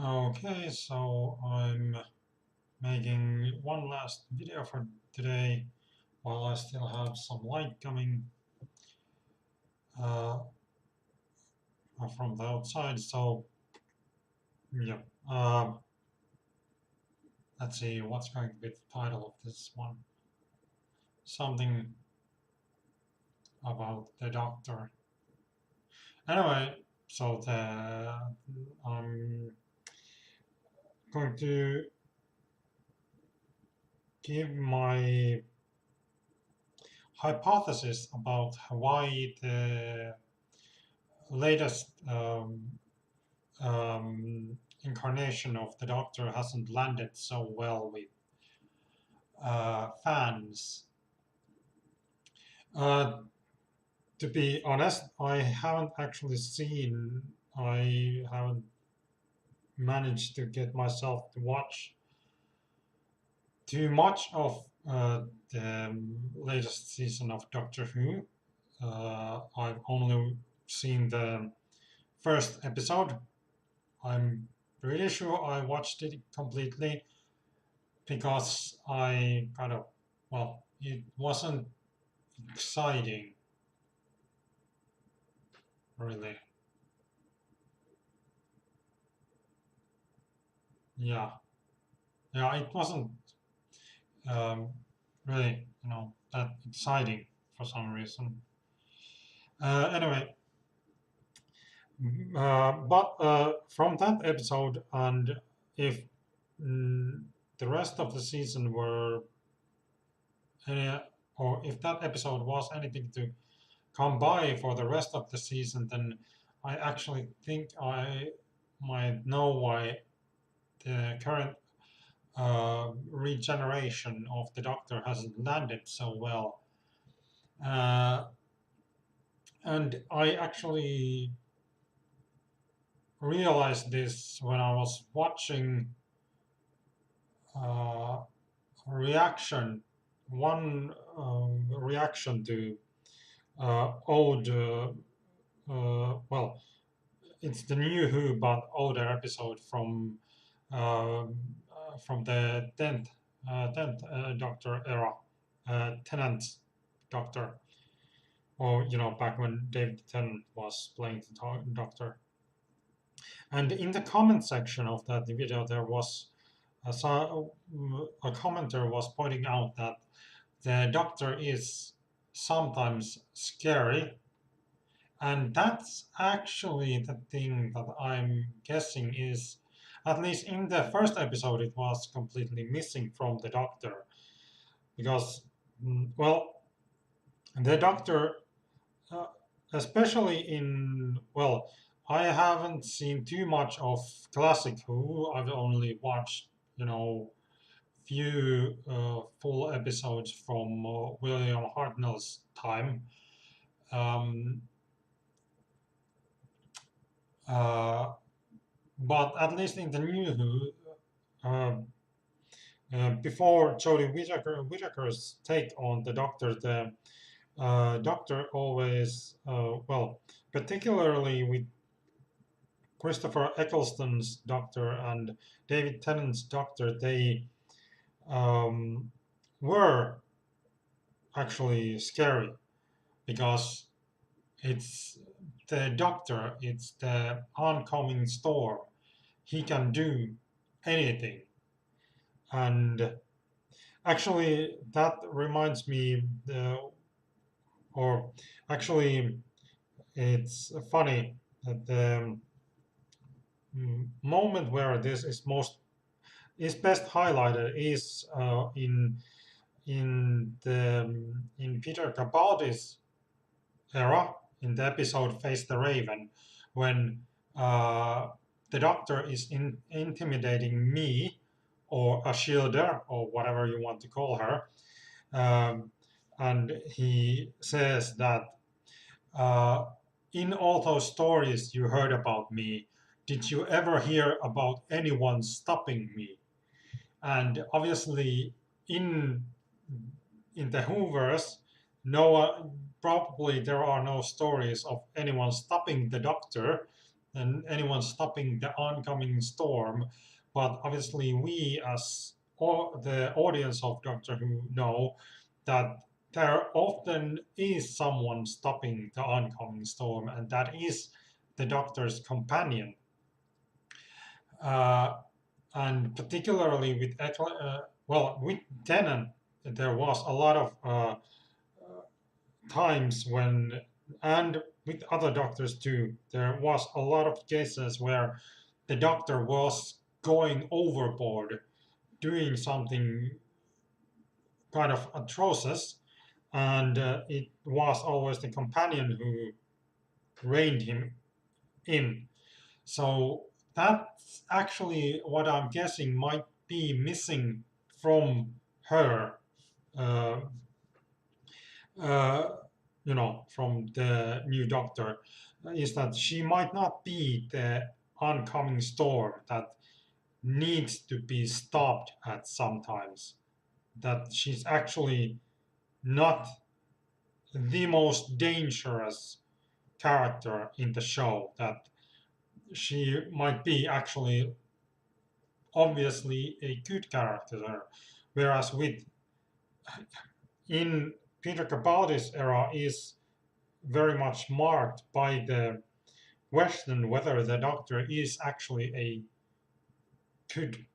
Okay, so I'm making one last video for today while I still have some light coming uh, from the outside. So, yeah, let's see what's going to be the title of this one. Something about the doctor. Anyway, so I'm going to give my hypothesis about why the latest incarnation of the Doctor hasn't landed so well with fans. Uh, to be honest, I haven't managed to get myself to watch too much of the latest season of Doctor Who. I've only seen the first episode. I'm pretty sure I watched it completely because it wasn't exciting, really. Yeah, yeah, it wasn't um, really, that exciting for some reason. Anyway, but from that episode, and if mm, the rest of the season were, uh, or if that episode was anything to come by for the rest of the season, then I actually think I might know why the current regeneration of the Doctor hasn't landed so well. Uh, and I actually realized this when I was watching uh, reaction, one reaction to old, well, it's the new Who, but older episode from the tenth Doctor era, Tenant Doctor, or back when David Tennant was playing the Doctor. And in the comment section of that video, there was a commenter was pointing out that the Doctor is sometimes scary, and that's actually the thing that I'm guessing is, at least in the first episode, it was completely missing from the Doctor. Because, well, the Doctor, uh, especially I haven't seen too much of classic Who. I've only watched, few full episodes from William Hartnell's time. Um, uh, but at least in the new Who, uh, before Whittaker's take on the Doctor, the Doctor always, particularly with Christopher Eccleston's Doctor and David Tennant's Doctor, they um, were actually scary because it's the Doctor, it's the oncoming storm. He can do anything. And actually, that reminds me, or actually, it's funny that the moment where this is best highlighted is in Peter Capaldi's era in the episode "Face the Raven," when uh, the Doctor is intimidating me or a shielder or whatever you want to call her, um, and he says that uh, in all those stories you heard about me, did you ever hear about anyone stopping me? And obviously, in in the Whoverse, no one, probably there are no stories of anyone stopping the Doctor, and anyone stopping the oncoming storm. But obviously, we as the audience of Doctor Who know that there often is someone stopping the oncoming storm, and that is the Doctor's companion. Uh, and particularly with well, with Tennant, there was a lot of times when, and with other doctors too, there was a lot of cases where the doctor was going overboard, doing something kind of atrocious, and it was always the companion who reined him in. So that's actually what I'm guessing might be missing from her, uh, uh, from the new doctor, is that she might not be the oncoming storm that needs to be stopped at sometimes. That she's actually not the most dangerous character in the show. That she might be actually obviously a good character, whereas with in Peter Capaldi's era is very much marked by the question whether the doctor is actually a good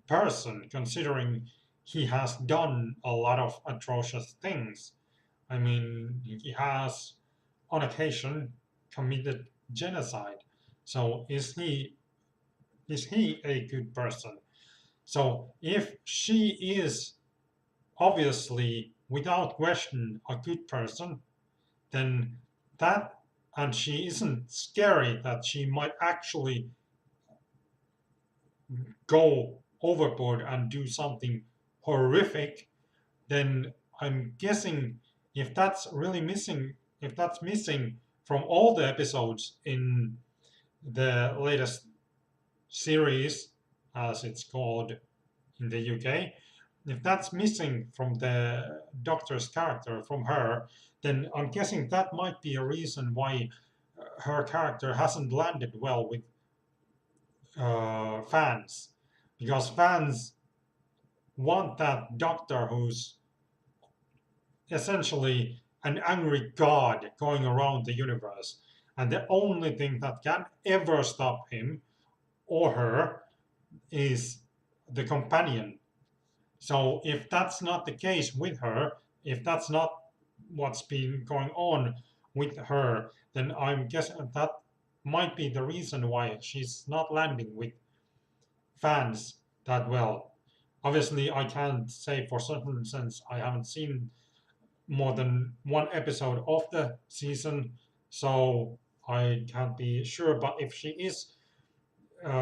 person, considering he has done a lot of atrocious things. I mean, he has on occasion committed genocide. So is he a good person? So if she is obviously without question a good person, then that, and she isn't scary that she might actually go overboard and do something horrific, then I'm guessing if that's really missing, if that's missing from all the episodes in the latest series, as it's called in the UK, if that's missing from the Doctor's character, from her, then I'm guessing that might be a reason why her character hasn't landed well with fans, because fans want that Doctor who's essentially an angry god going around the universe, and the only thing that can ever stop him or her is the companion. So if that's not the case with her, if that's not what's been going on with her, then I'm guessing that might be the reason why she's not landing with fans that well. Obviously, I can't say for certain since I haven't seen more than one episode of the season, so I can't be sure. But if she is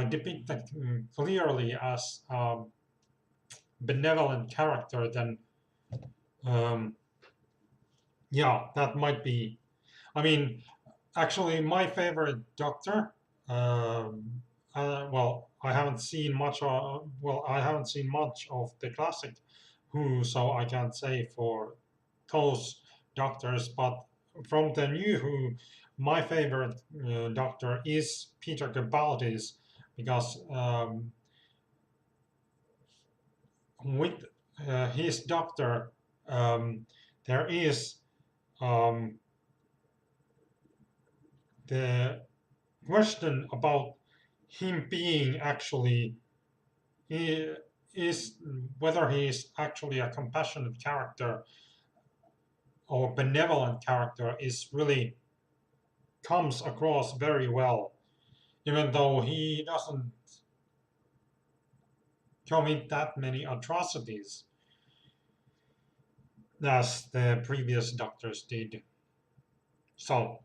depicted clearly as a benevolent character, then um, yeah, that might be. I mean, actually, my favorite Doctor. Well, I haven't seen much. Well, I haven't seen much of the classic Who, so I can't say for those Doctors. But from the new Who, my favorite Doctor is Peter Capaldi's, because with his Doctor, um, there is um, the question about him being actually he is whether he is actually a compassionate character or benevolent character is really comes across very well, even though he doesn't commit that many atrocities as the previous doctors did. So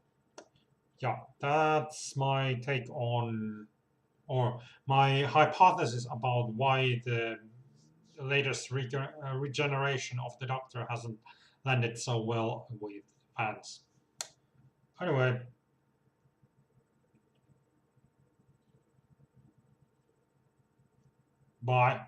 yeah, that's my take on, or my hypothesis about why the latest regeneration of the Doctor hasn't landed so well with fans. Anyway, bye.